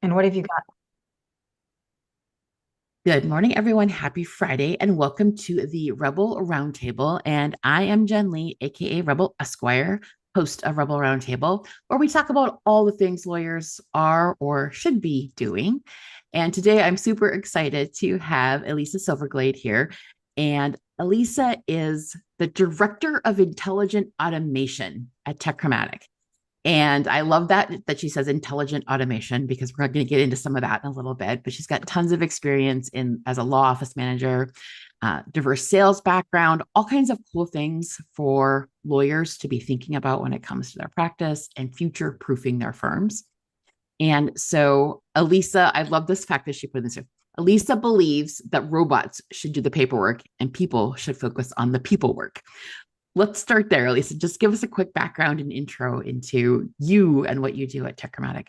And what have you got? Good morning, everyone. Happy Friday, and welcome to the Rebel Roundtable. And I am Jen Lee, aka Rebel Esquire, host of Rebel Roundtable, where we talk about all the things lawyers are or should be doing. And today I'm super excited to have Elisa Silverglade here. And Elisa is the Director of Intelligent Automation at Techromatic. And I love that she says intelligent automation because we're going to get into some of that in a little bit. But she's got tons of experience in as a law office manager, diverse sales background, all kinds of cool things for lawyers to be thinking about when it comes to their practice and future proofing their firms. And so, Elisa, I love this fact that she put in this. Elisa believes that robots should do the paperwork and people should focus on the people work. Let's start there, Elisa. Just give us a quick background and intro into you and what you do at Techromatic.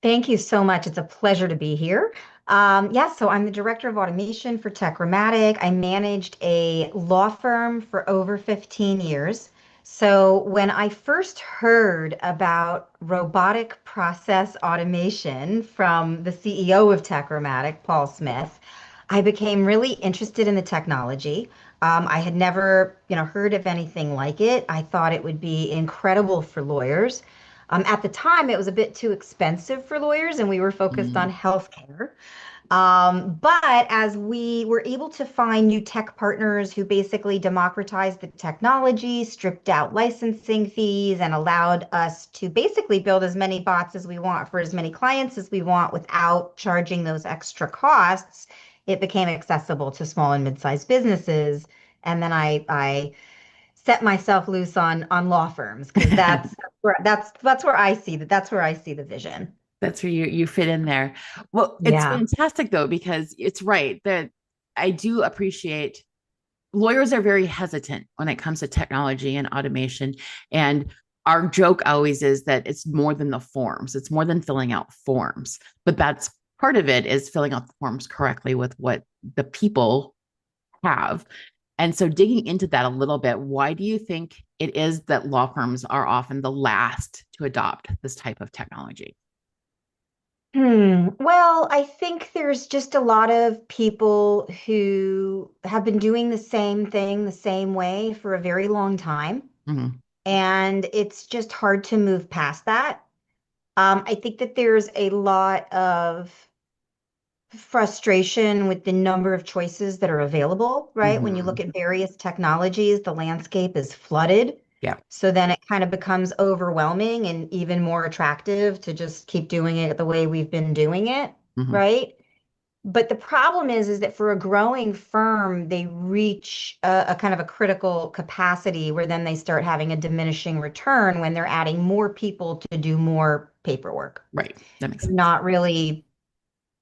Thank you so much. It's a pleasure to be here. So I'm the director of automation for Techromatic. I managed a law firm for over 15 years. So when I first heard about robotic process automation from the CEO of Techromatic, Paul Smith, I became really interested in the technology. I had never, heard of anything like it. I thought it would be incredible for lawyers. At the time, it was a bit too expensive for lawyers, and we were focused on Mm, healthcare. But as we were able to find new tech partners who basically democratized the technology, stripped out licensing fees, and allowed us to basically build as many bots as we want for as many clients as we want without charging those extra costs, it became accessible to small and mid-sized businesses. And then I set myself loose on law firms because that's where I see that's where I see the vision. that's where you fit in there. Well, it's Yeah. fantastic though because it's right that I do appreciate lawyers are very hesitant when it comes to technology and automation. And our joke always is that it's more than the forms, it's more than filling out forms. But that's part of it is filling out the forms correctly with what the people have. And so, digging into that a little bit, why do you think it is that law firms are often the last to adopt this type of technology? Well, I think there's just a lot of people who have been doing the same thing the same way for a very long time, Mm-hmm. and it's just hard to move past that. I think that there's a lot of frustration with the number of choices that are available, right? When you look Mm-hmm. at various technologies, the landscape is flooded. Yeah. So then it kind of becomes overwhelming and even more attractive to just keep doing it the way we've been doing it, Mm-hmm. right? But the problem is that for a growing firm, they reach a kind of a critical capacity where then they start having a diminishing return when they're adding more people to do more paperwork. Right. That makes sense. Not really,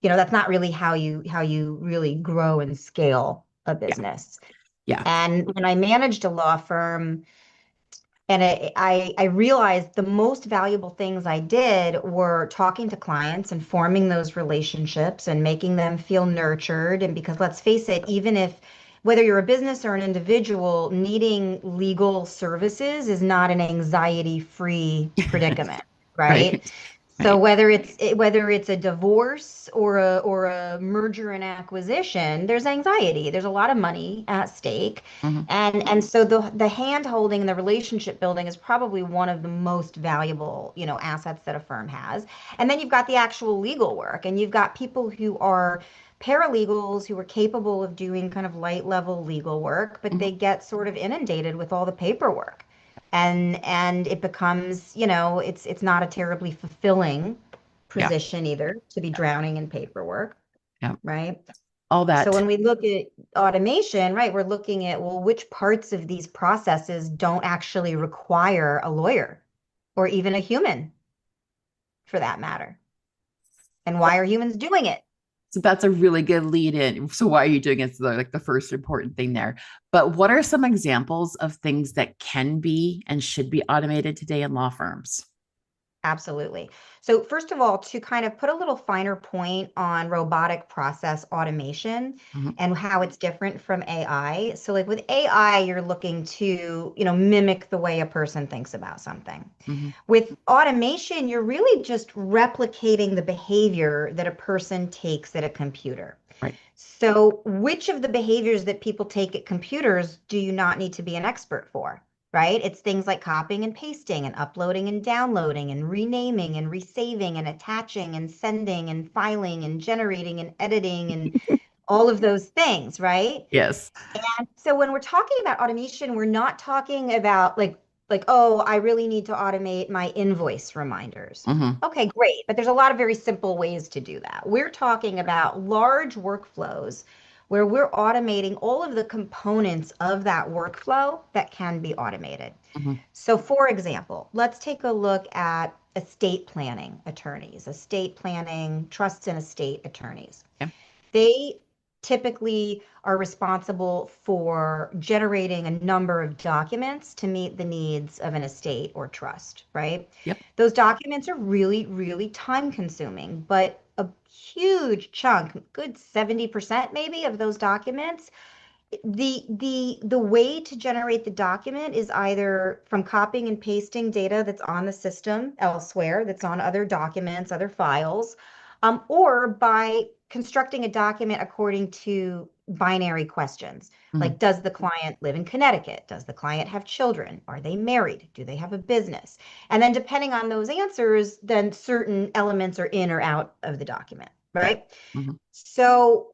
that's not really how you really grow and scale a Yeah. business. Yeah. And when I managed a law firm, and I realized the most valuable things I did were talking to clients and forming those relationships and making them feel nurtured. And because let's face it, even if whether you're a business or an individual, needing legal services is not an anxiety-free predicament, right? Right. So Right. whether it's a divorce or a merger and acquisition, there's anxiety. There's a lot of money at stake. Mm-hmm. And so the hand holding and the relationship building is probably one of the most valuable, assets that a firm has. And then you've got the actual legal work, and you've got people who are paralegals who are capable of doing kind of light level legal work, but Mm-hmm. they get sort of inundated with all the paperwork. And it becomes, it's not a terribly fulfilling Yeah. position either to be drowning in paperwork, Yeah. right? All So that. when we look at automation, right, we're looking at, well, which parts of these processes don't actually require a lawyer or even a human for that matter? And why are humans doing it? So that's a really good lead in. So why are you doing it? So like the first important thing there. But what are some examples of things that can be and should be automated today in law firms? Absolutely. So, first of all, to kind of put a little finer point on robotic process automation Hmm. and how it's different from AI. So, like with AI, you're looking to, mimic the way a person thinks about something. Hmm. With automation, you're really just replicating the behavior that a person takes at a computer. Right. So, which of the behaviors that people take at computers do you not need to be an expert for? Right? It's things like copying and pasting and uploading and downloading and renaming and resaving and attaching and sending and filing and generating and editing and all of those things, right? Yes. So when we're talking about automation, we're not talking about like oh, I really need to automate my invoice reminders. Hmm. Okay, great. But there's a lot of very simple ways to do that. We're talking about large workflows where we're automating all of the components of that workflow that can be automated. Hmm. So for example, let's take a look at estate planning attorneys, estate planning, trusts and estate attorneys. Yeah. They typically are responsible for generating a number of documents to meet the needs of an estate or trust, right? Yep. Those documents are really, really time consuming, but a huge chunk, good 70% maybe of those documents the way to generate the document is either from copying and pasting data that's on the system elsewhere, that's on other documents, other files, or by constructing a document according to binary questions. Hmm. Like, does the client live in Connecticut? Does the client have children? Are they married? Do they have a business? And then depending on those answers, then certain elements are in or out of the document, Right. right? Hmm. So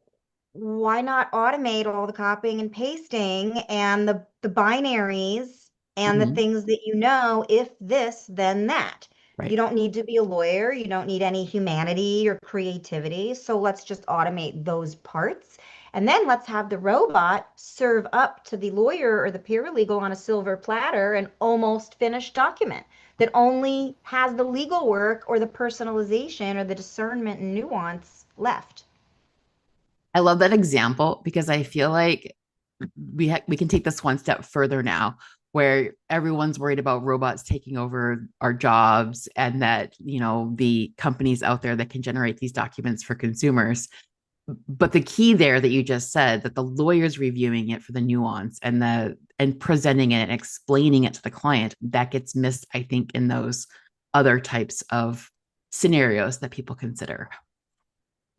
why not automate all the copying and pasting and the binaries and the Hmm. things that if this, then that. You Right. don't need to be a lawyer. You don't need any humanity or creativity. So let's just automate those parts. And then let's have the robot serve up to the lawyer or the paralegal on a silver platter an almost finished document that only has the legal work or the personalization or the discernment and nuance left. I love that example because I feel like we can take this one step further now where everyone's worried about robots taking over our jobs and that, the companies out there that can generate these documents for consumers. But the key there that you just said that the lawyer's reviewing it for the nuance and presenting it and explaining it to the client, that gets missed, I think, in those other types of scenarios that people consider.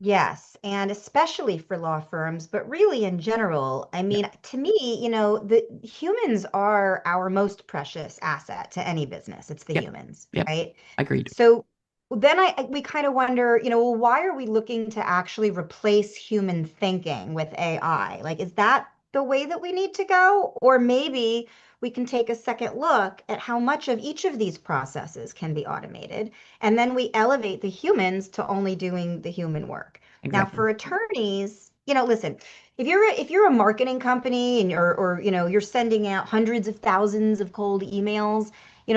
Yes, and especially for law firms, but really in general, I Yep. mean, to me, the humans are our most precious asset to any business. It's the Yep. humans, Yep. right? Agreed. So then we kind of wonder, well, why are we looking to actually replace human thinking with AI? Like, is that the way that we need to go? Or maybe we can take a second look at how much of each of these processes can be automated, and then we elevate the humans to only doing the human work. Now, Exactly. for attorneys, listen, if you're a marketing company and you're sending out hundreds of thousands of cold emails,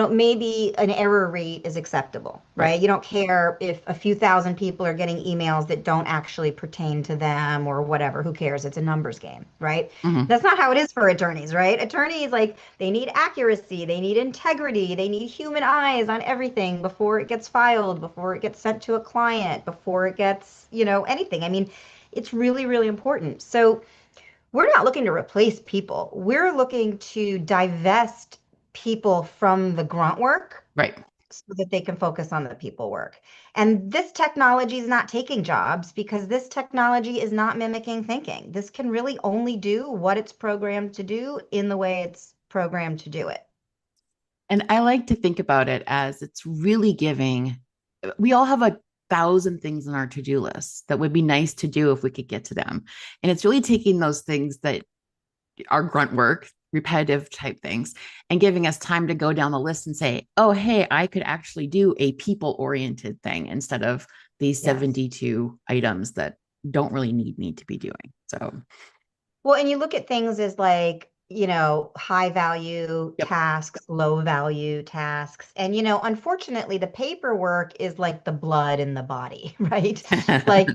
maybe an error rate is acceptable, Right. right? You don't care if a few thousand people are getting emails that don't actually pertain to them or whatever. Who cares? It's a numbers game, right? Hmm. That's not how it is for attorneys, right? Attorneys, like, they need accuracy, they need integrity, they need human eyes on everything before it gets filed, before it gets sent to a client, before it gets, anything. I mean, it's really, really important. So, we're not looking to replace people. We're looking to divest people from the grunt work Right. so that they can focus on the people work. And this technology is not taking jobs because this technology is not mimicking thinking. This can really only do what it's programmed to do in the way it's programmed to do it. And I like to think about it as it's really giving, we all have a thousand things on our to-do list that would be nice to do if we could get to them. And it's really taking those things that are grunt work, repetitive type things, and giving us time to go down the list and say, oh, hey, I could actually do a people oriented thing instead of these Yes. 72 items that don't really need me to be doing. So, Well, and you look at things as like, high value yep. tasks, low value tasks. And, unfortunately, the paperwork is like the blood in the body, right? Like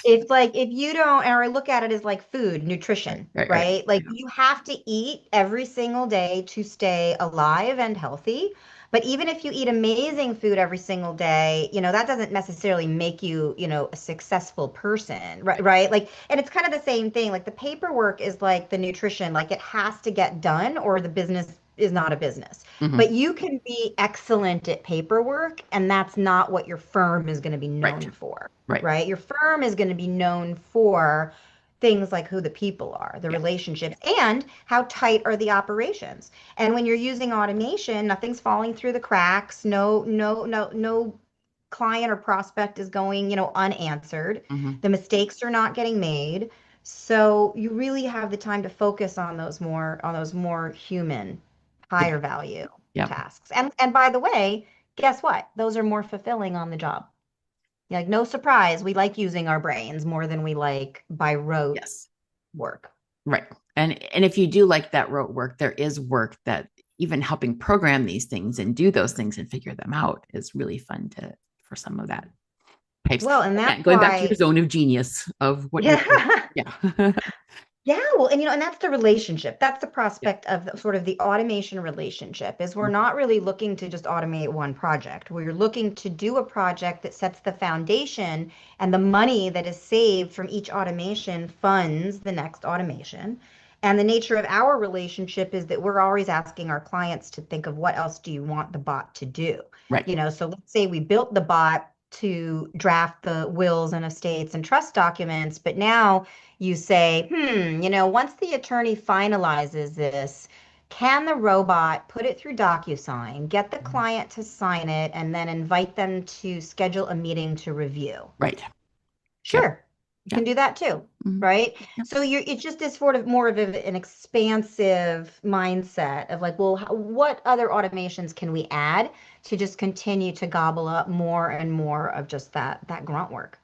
it's like if you don't, or I look at it as like food, Right, nutrition, right, right. right? Like you have to eat every single day to stay alive and healthy. But even if you eat amazing food every single day, that doesn't necessarily make you, a successful person, right? Right? Like, and it's kind of the same thing. Like the paperwork is like the nutrition, like it has to get done or the business is not a business. Hmm. But you can be excellent at paperwork, and that's not what your firm is going to be Right. known for, Right. right? Your firm is going to be known for things like who the people are, the Yeah. relationships, and how tight are the operations. And when you're using automation, nothing's falling through the cracks. No client or prospect is going, unanswered. Hmm. The mistakes are not getting made. So you really have the time to focus on those more human, Yeah. higher value Yeah. tasks. And by the way, guess what? Those are more fulfilling on the job. Like no surprise, we like using our brains more than we like by rote Yes. work. Right. And if you do like that rote work, there is work that even helping program these things and do those things and figure them out is really fun to for some of that types. Well, and that's Again, going back to your why, zone of genius of what you're doing. yeah. Yeah. Yeah, well, and that's the relationship. That's the Yeah. prospect of sort of the automation relationship is we're not really looking to just automate one project. We're looking to do a project that sets the foundation and the money that is saved from each automation funds the next automation. And the nature of our relationship is that we're always asking our clients to think of what else do you want the bot to do? Right. So let's say we built the bot to draft the wills and estates and trust documents, but now you say, once the attorney finalizes this, can the robot put it through DocuSign, get the client to sign it, and then invite them to schedule a meeting to review? Right. Yep. Sure, you Yeah. can do that too, Mhm. right? Yep. So it's just this sort of more of an expansive mindset of like, well, what other automations can we add to just continue to gobble up more and more of just that grunt work?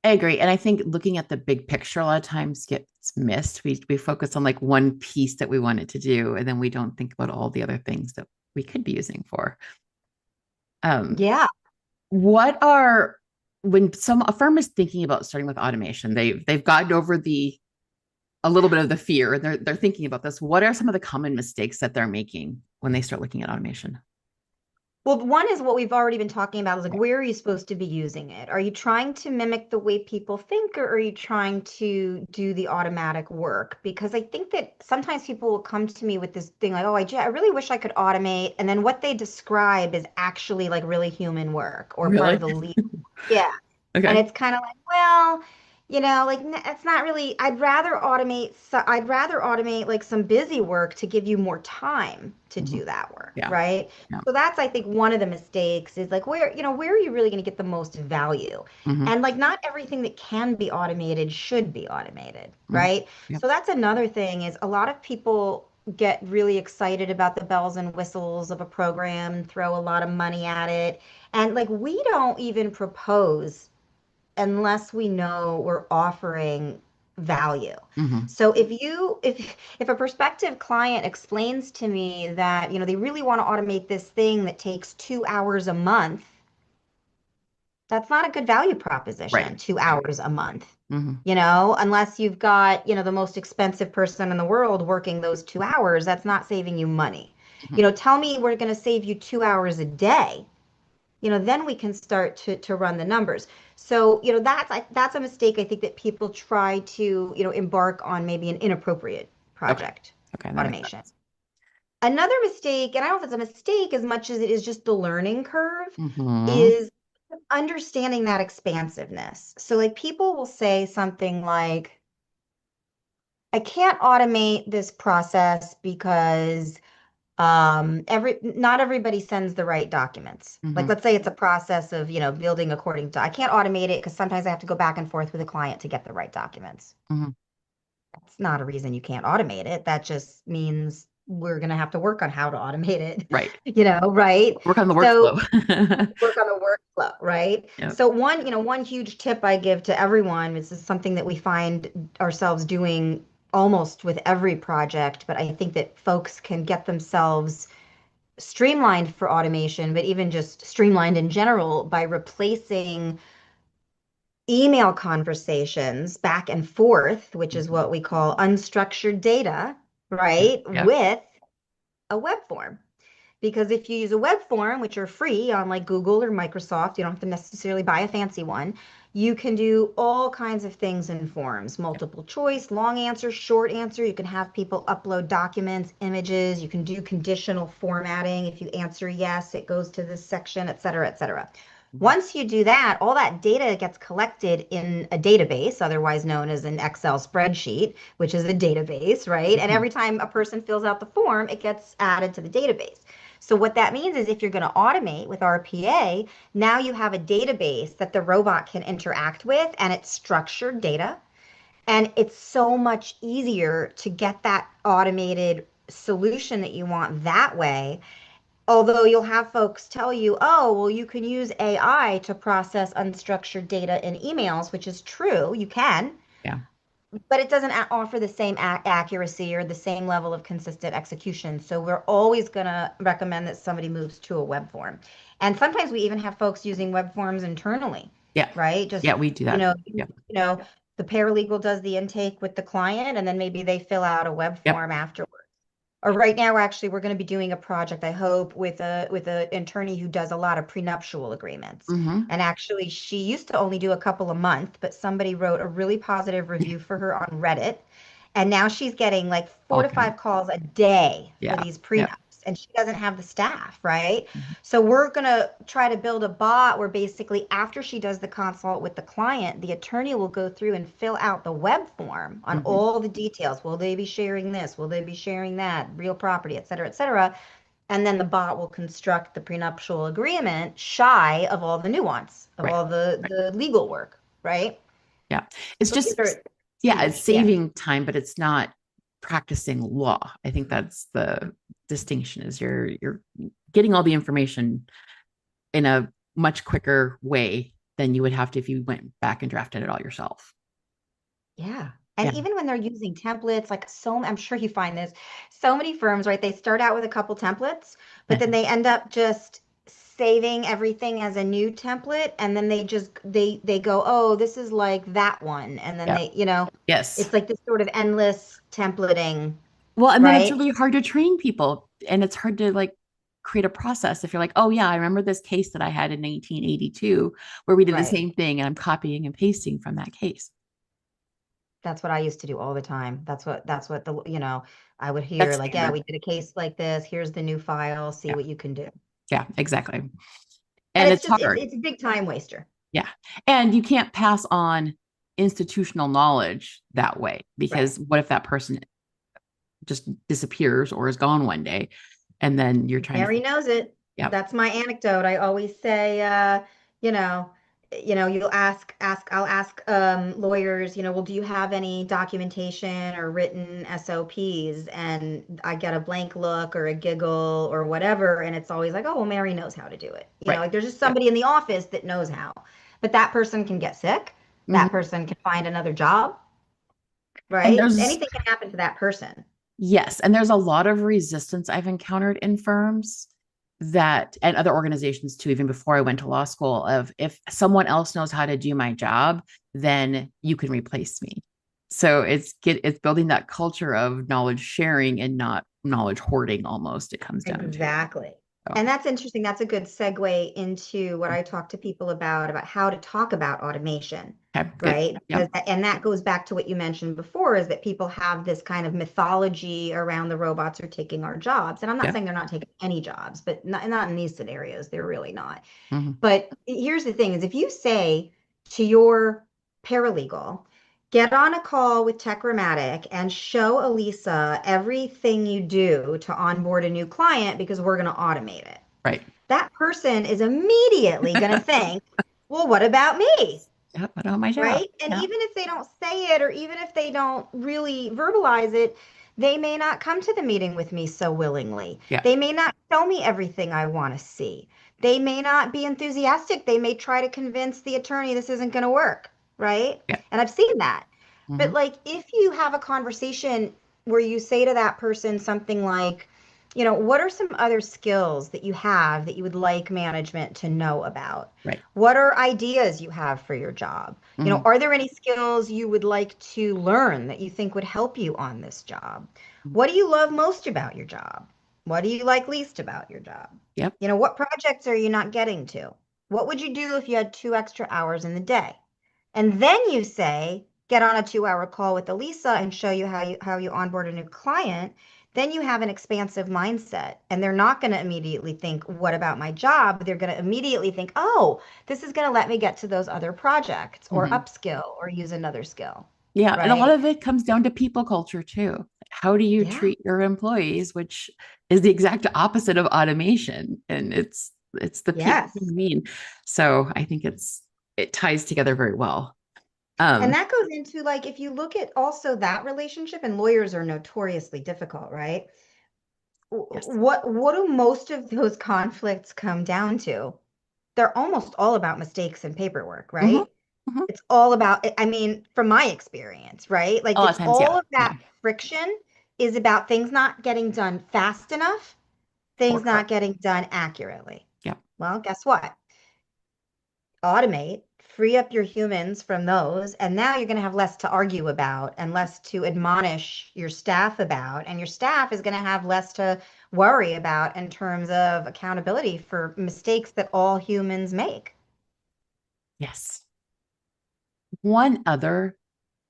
I agree. And I think looking at the big picture a lot of times gets missed. We focus on like one piece that we wanted to do, and then we don't think about all the other things that we could be using for. Um, Yeah. what are when some a firm is thinking about starting with automation, they've gotten over the a little bit of the fear and they're thinking about this. What are some of the common mistakes that they're making when they start looking at automation? Well, one is what we've already been talking about is like, Right. where are you supposed to be using it? Are you trying to mimic the way people think, or are you trying to do the automatic work? Because I think that sometimes people will come to me with this thing like, oh, I really wish I could automate. And then what they describe is actually like really human work or part Really? of the lead. Yeah. And Okay. it's kind of like, well, like it's not really, I'd rather automate like some busy work to give you more time to Mhm. do that work, Yeah. right? Yeah. So that's, I think, one of the mistakes is like where are you really going to get the most value? Hmm. And like not everything that can be automated should be automated, Hmm. right? Yep. So that's another thing is a lot of people get really excited about the bells and whistles of a program, throw a lot of money at it. And like we don't even propose unless we know we're offering value. Hmm. So if a prospective client explains to me that, they really want to automate this thing that takes 2 hours a month, that's not a good value Right. proposition, 2 hours a month. Hmm. Unless you've got, the most expensive person in the world working those 2 hours, that's not saving you money. Hmm. Tell me we're going to save you 2 hours a day, then we can start to run the numbers. So, that's a mistake I think that people try to, embark on maybe an inappropriate Okay. project Okay. That makes automation. sense. Another mistake, and I don't know if it's a mistake as much as it is just the learning curve, Hmm. is understanding that expansiveness. So like people will say something like, I can't automate this process because every not everybody sends the right documents. Like Hmm. let's say it's a process of, building according to, I can't automate it because sometimes I have to go back and forth with a client to get the right documents. Hmm. That's not a reason you can't automate it. That just means we're going to have to work on how to automate it, Right. right? Work on the So workflow. work on the workflow, right? Yep. So one huge tip I give to everyone, this is something that we find ourselves doing almost with every project, but I think that folks can get themselves streamlined for automation, but even just streamlined in general by replacing email conversations back and forth, which is Mhm. what we call unstructured data, Yeah. right, Yeah. with a web form. Because if you use a web form, which are free on like Google or Microsoft, you don't have to necessarily buy a fancy one. You can do all kinds of things in forms, Yep. multiple choice, long answer, short answer. You can have people upload documents, images. You can do conditional formatting. If you answer yes, it goes to this section, et cetera, et cetera. Mhm. Once you do that, all that data gets collected in a database, otherwise known as an Excel spreadsheet, which is a database, right? And Mhm. every time a person fills out the form, it gets added to the database. So what that means is if you're going to automate with RPA, now you have a database that the robot can interact with, and it's structured data. And it's so much easier to get that automated solution that you want that way. Although you'll have folks tell you, oh, well, you can use AI to process unstructured data in emails, which is true, you can, Yeah. but it doesn't offer the same accuracy or the same level of consistent execution. So we're always going to recommend that somebody moves to a web form. And sometimes we even have folks using web forms internally, Yeah. right? Just, Yeah, we do that. Yeah. the paralegal does the intake with the client and then maybe they fill out a web Yep. form afterwards. Or right now, actually, we're going to be doing a project, I hope, with a attorney who does a lot of prenuptial agreements. Hmm. And actually, she used to only do a couple a month, but somebody wrote a really positive review for her on Reddit. And now she's getting like four All to kinds. five calls a day for Yeah. these Yeah. prenups. And she doesn't have the staff, right? Mhm. So we're going to try to build a bot where basically after she does the consult with the client, the attorney will go through and fill out the web form on Mhm. all the details. Will they be sharing this? Will they be sharing that? Real property, et cetera, et cetera. And then the bot will construct the prenuptial agreement shy of all the nuance, of Right. all the, Right. the legal work, right? Yeah. It's So these just, are yeah, it's huge. Yeah. saving time, but it's not practicing law. I think that's the distinction is you're getting all the information in a much quicker way than you would have to if you went back and drafted it all yourself. Yeah. And Yeah. even when they're using templates, like I'm sure you find this, so many firms, right? They start out with a couple templates, but then they end up just saving everything as a new template, and then they go, oh, this is like that one, and then Yeah. it's Yes. like this sort of endless templating, Well, and then it's right? really hard to train people and it's hard to like create a process if you're like, oh yeah, I remember this case that I had in 1982 where we did the Right. same thing and I'm copying and pasting from that case. That's what I used to do all the time. That's what I would hear That's like, yeah, standard. we did a case like this. Here's the new file. See Yeah. what you can do. Yeah, exactly. And And it's it's just it's hard. it's a big time waster. Yeah. And you can't pass on institutional knowledge that way Right. because what if that person just disappears or is gone one day and then you're trying to Mary figure, knows it. yeah, That's my anecdote. I always say, you know, you'll I'll ask lawyers, well, do you have any documentation or written SOPs? And I get a blank look or a giggle or whatever, and it's always like, oh, well, Mary knows how to do it. right. Like there's just Yep. somebody in the office that knows how. But that person can get sick. That Mhm. person can find another job, And right? there's Anything can happen to that person. yes, and there's a lot of resistance I've encountered in firms that and other organizations too, even before I went to law school, of if someone else knows how to do my job, then you can replace me. So it's building that culture of knowledge sharing and not knowledge hoarding almost it comes down to. Exactly. So And that's interesting. That's a good segue into what I talk to people about how to talk about automation, okay, good. right? Yep. And that goes back to what you mentioned before, is that people have this kind of mythology around the robots are taking our jobs. And I'm not Yeah. saying they're not taking any jobs, but not in these scenarios. They're really not. Mhm. But here's the thing is if you say to your paralegal, get on a call with Techromatic and show Elisa everything you do to onboard a new client because we're going to automate it. Right. That person is immediately going to think, well, what about me? Yep, I know my job. Right? And Yeah. even if they don't say it or even if they don't really verbalize it, they may not come to the meeting with me so willingly. Yeah. They may not show me everything I want to see. They may not be enthusiastic. They may try to convince the attorney this isn't going to work, right? Yeah. And I've seen that. But Mhm. like if you have a conversation where you say to that person something like, what are some other skills that you have that you would like management to know about? Right. What are ideas you have for your job? Mhm. Are there any skills you would like to learn that you think would help you on this job? What do you love most about your job? What do you like least about your job? Yep. What projects are you not getting to? What would you do if you had 2 extra hours in the day? And then you say, get on a 2 hour call with Elisa and show you how you onboard a new client. Then you have an expansive mindset. And they're not going to immediately think, what about my job? They're going to immediately think, oh, this is going to let me get to those other projects or Hmm. upskill or use another skill. Yeah. And a lot Right? of it comes down to people culture too. How do you Yeah. treat your employees, which is the exact opposite of automation. And it's the people who Yes. mean. So I think it ties together very well. And Um, that goes into like, if you look at also that relationship, and lawyers are notoriously difficult, right? yes. What do most of those conflicts come down to? They're almost all about mistakes and paperwork, Hmm. right? Hmm. It's all about, I mean, from my experience, right? A Like lot of it's times, all yeah. of Yeah. that friction is about things not getting done fast enough, Or things not correct. getting done accurately. Yeah. Well, guess what? Automate, free up your humans from those, and now you're going to have less to argue about and less to admonish your staff about, and your staff is going to have less to worry about in terms of accountability for mistakes that all humans make. Yes. One other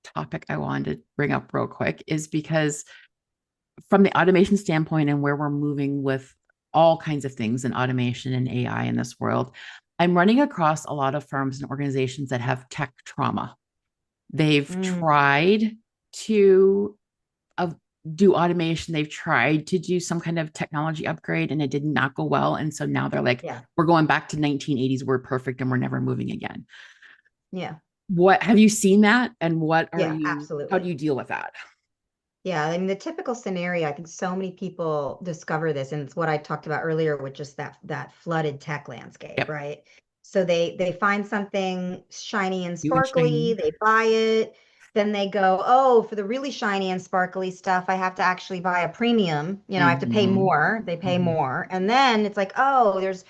topic I wanted to bring up real quick is because from the automation standpoint and where we're moving with all kinds of things in automation and AI in this world, I'm running across a lot of firms and organizations that have tech trauma. They've Mm, tried to uh, do automation, they've tried to do some kind of technology upgrade, and it did not go well. And so now they're like, yeah, we're going back to 1980s, we're perfect, and we're never moving again. yeah, What have you seen that? And yeah, how do absolutely. you deal with that? Yeah, I mean the typical scenario, I think so many people discover this, and it's what I talked about earlier with just that flooded tech landscape, Yep. right? So they find something shiny and You and sparkly, shiny. they buy it, then they go, oh, for the really shiny and sparkly stuff, I have to actually buy a premium, I have to pay Mm-hmm. more, they pay Mm-hmm. more. And then it's like, oh, there's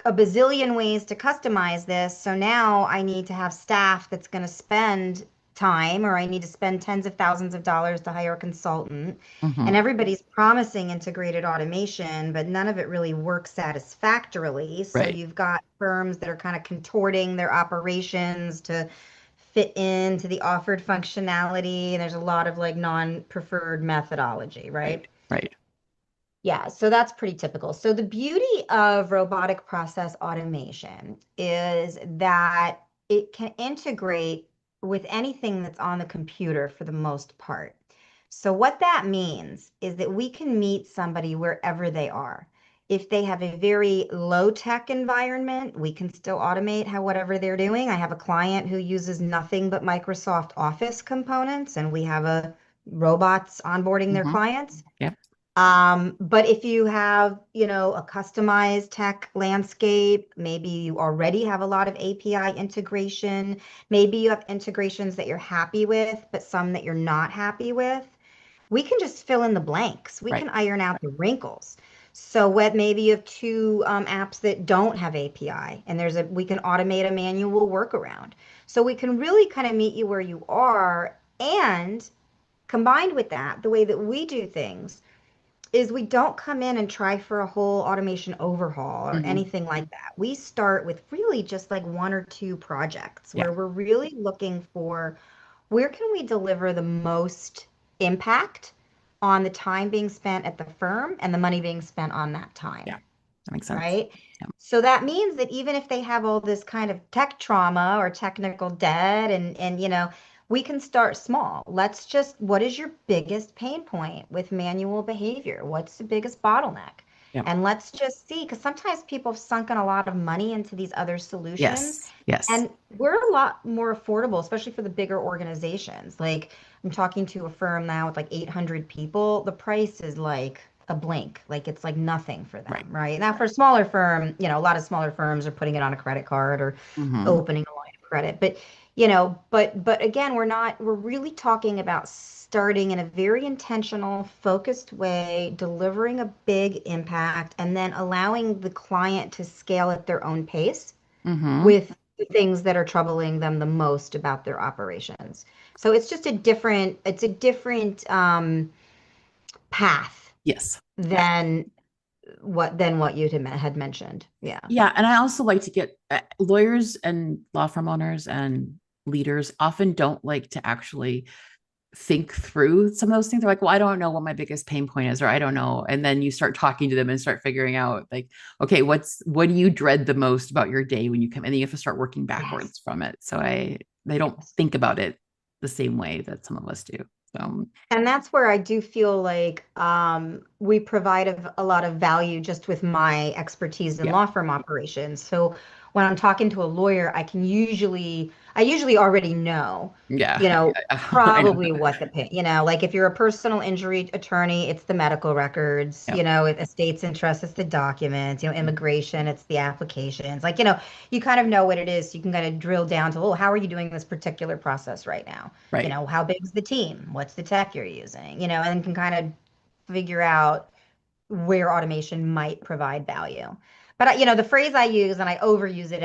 a bazillion ways to customize this. So now I need to have staff that's going to spend time, or I need to spend tens of thousands of dollars to hire a consultant. And Mm-hmm. everybody's promising integrated automation, but none of it really works satisfactorily. So Right. you've got firms that are kind of contorting their operations to fit into the offered functionality. And there's a lot of like non-preferred methodology, Right. right? Right. Yeah, so that's pretty typical. So the beauty of robotic process automation is that it can integrate with anything that's on the computer for the most part. So what that means is that we can meet somebody wherever they are. If they have a very low tech environment, we can still automate how whatever they're doing. I have a client who uses nothing but Microsoft Office components, and we have a robots onboarding their Mm-hmm. clients. Yep. But if you have, a customized tech landscape, maybe you already have a lot of API integration, maybe you have integrations that you're happy with, but some that you're not happy with, we can just fill in the blanks. We Right. can iron out the wrinkles. So what maybe you have two apps that don't have API, and we can automate a manual workaround. So we can really kind of meet you where you are, and combined with that, the way that we do things is we don't come in and try for a whole automation overhaul or Mm-hmm. anything like that. We start with really just like one or two projects Yeah. where we're really looking for where can we deliver the most impact on the time being spent at the firm and the money being spent on that Yeah. time, That makes sense. right? Yeah. So that means that even if they have all this kind of tech trauma or technical debt and we can start small. What is your biggest pain point with manual behavior? What's the biggest bottleneck? Yep. And let's just see, because sometimes people have sunken a lot of money into these other solutions, Yes. Yes. and we're a lot more affordable, especially for the bigger organizations. Like I'm talking to a firm now with like 800 people. The price is like a blink, like it's like nothing for Right. them, right? Now for a smaller firm, a lot of smaller firms are putting it on a credit card or Mm-hmm. opening a line of credit. But again, we're really talking about starting in a very intentional, focused way, delivering a big impact, and then allowing the client to scale at their own pace Mm-hmm. with the things that are troubling them the most about their operations. So it's a different path. Yes. Yeah. than what you had mentioned. Yeah. Yeah. And I also like to get lawyers and law firm owners and leaders often don't like to actually think through some of those things. They're like, well, I don't know what my biggest pain point is, or I don't know. And then you start talking to them and start figuring out, like, okay, what do you dread the most about your day when you come? And then you have to start working Yes. backwards from it. So they don't think about it the same way that some of us do. So And that's where I do feel like we provide a lot of value just with my expertise in yeah, law firm operations. So when I'm talking to a lawyer, I usually already know, yeah, you know, I know. probably what like if you're a personal injury attorney, it's the medical records, Yep. if estates and trusts, it's the documents, immigration, it's the applications. Like, you kind of know what it is. So you can kind of drill down to, oh, how are you doing this particular process right now? Right. How big's the team? What's the tech you're using? And can kind of figure out where automation might provide value. But the phrase I use, and I overuse it,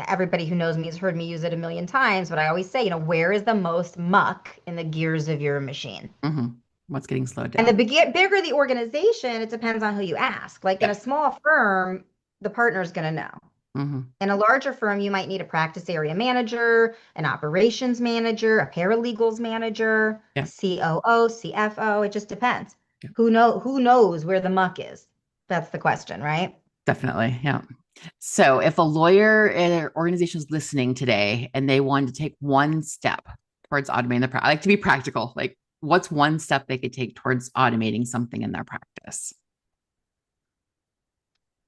everybody who knows me has heard me use it a million times, but I always say, where is the most muck in the gears of your machine? Hmm. What's getting slowed And the down? bigger the organization, it depends on who you ask. Like in a Yep. small firm, the partner is going to know. Hmm. In a larger firm, you might need a practice area manager, an operations manager, a paralegals manager, a Yep. COO, CFO. It just depends. Yep. Who knows where the muck is? That's the question, right? Definitely. Yeah. So if a lawyer in an organization is listening today and they want to take one step towards automating I like to be practical. Like, what's one step they could take towards automating something in their practice?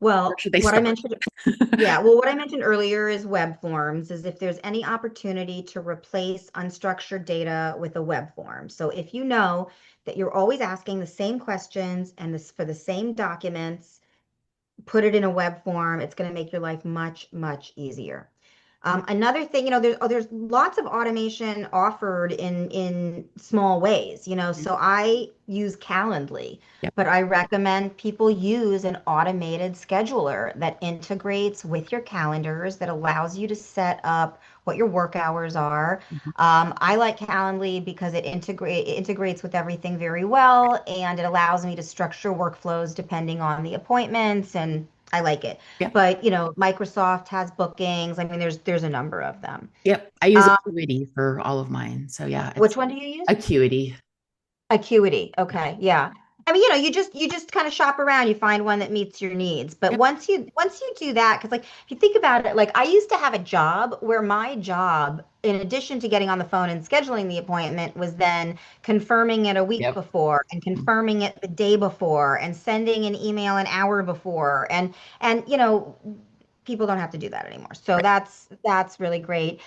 Where Well, should they start? what I mentioned earlier is web forms, is if there's any opportunity to replace unstructured data with a web form. So if you know that you're always asking the same questions and this for the same documents, put it in a web form. It's going to make your life much, much easier. Another thing, there's lots of automation offered in small ways, so I use Calendly, Yep. but I recommend people use an automated scheduler that integrates with your calendars, that allows you to set up what your work hours are. Mhm. I like Calendly because it integrates with everything very well, and it allows me to structure workflows depending on the appointments, and I like it. Yep. But Microsoft has bookings. I mean, there's a number of them. Yep. I use Um, Acuity for all of mine. So yeah, which it's one do you use? Acuity. Acuity. Okay, yeah. I mean, you just kind of shop around, you find one that meets your needs. But Yep. once you do that, because like if you think about it, like I used to have a job where my job, in addition to getting on the phone and scheduling the appointment, was then confirming it a week Yep. before and confirming it the day before and sending an email an hour before. And people don't have to do that anymore. So Right. that's really great.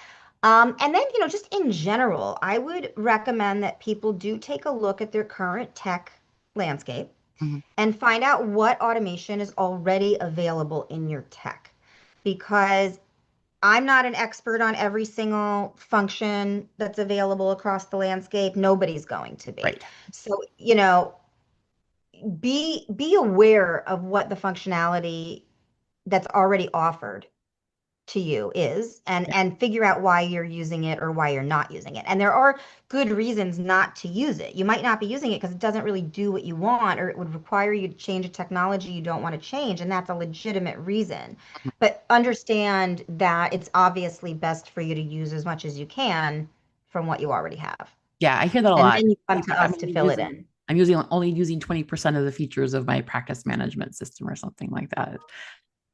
And then, just in general, I would recommend that people do take a look at their current tech landscape Mhm. and find out what automation is already available in your tech. Because I'm not an expert on every single function that's available across the landscape. Nobody's going to be. Right. So, be aware of what the functionality that's already offered to you is, and Yeah. figure out why you're using it or why you're not using it. And there are good reasons not to use it. You might not be using it because it doesn't really do what you want, or it would require you to change a technology you don't want to change, and that's a legitimate reason. But understand that it's obviously best for you to use as much as you can from what you already have. Yeah, I hear that a And lot. then you come to us to fill it in. I'm using only using 20% of the features of my practice management system or something like that.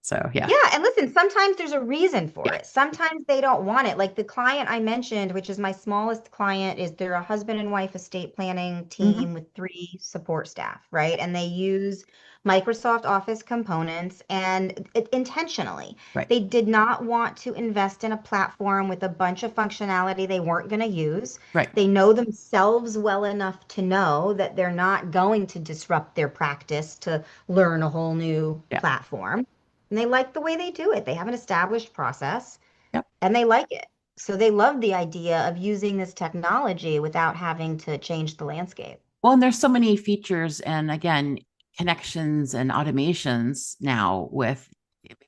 So yeah. Yeah, and listen, sometimes there's a reason for Yeah. it. Sometimes they don't want it. Like the client I mentioned, which is my smallest client, is they're a husband and wife estate planning Hmm. team with 3 support staff, right? And they use Microsoft Office components, and intentionally. Right. They did not want to invest in a platform with a bunch of functionality they weren't going to use. Right. They know themselves well enough to know that they're not going to disrupt their practice to learn a whole new Yeah. platform, and they like the way they do it. They have an established process Yep. and they like it. So they love the idea of using this technology without having to change the landscape. Well, and there's so many features and again, connections and automations now with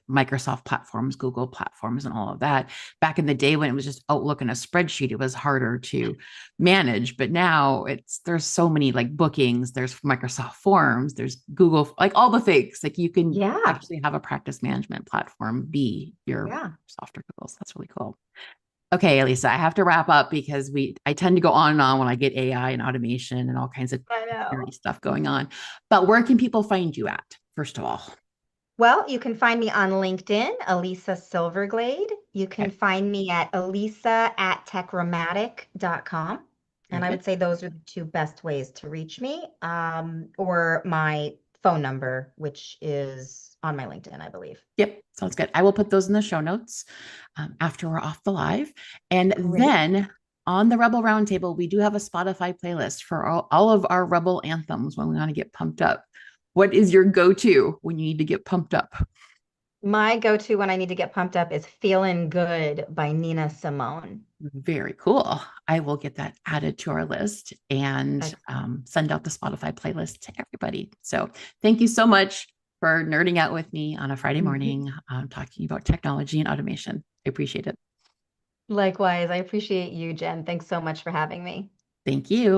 Microsoft platforms, Google platforms, and all of that. Back in the day when it was just Outlook and a spreadsheet, it was harder to manage. But now there's so many like bookings, there's Microsoft Forms, there's Google, like all the things. Like you can Yeah. actually have a practice management platform be your Yeah. software Googles. That's really cool. Okay, Elisa, I have to wrap up because I tend to go on and on when I get AI and automation and all kinds of I know. nerdy stuff going on. But where can people find you at, first of all? Well, you can find me on LinkedIn, Elisa Silverglade. You can Okay, find me at elisa@techromatic.com. very And I good. would say those are the two best ways to reach me, or my phone number, which is on my LinkedIn, I believe. Yep, sounds good. I will put those in the show notes after we're off the live. And Great. then on the Rebel Roundtable, we do have a Spotify playlist for all of our Rebel anthems when we want to get pumped up. What is your go-to when you need to get pumped up? My go-to when I need to get pumped up is Feeling Good by Nina Simone. Very cool. I will get that added to our list and Excellent. send out the Spotify playlist to everybody. So thank you so much for nerding out with me on a Friday morning, talking about technology and automation. I appreciate it. Likewise, I appreciate you, Jen. Thanks so much for having me. Thank you.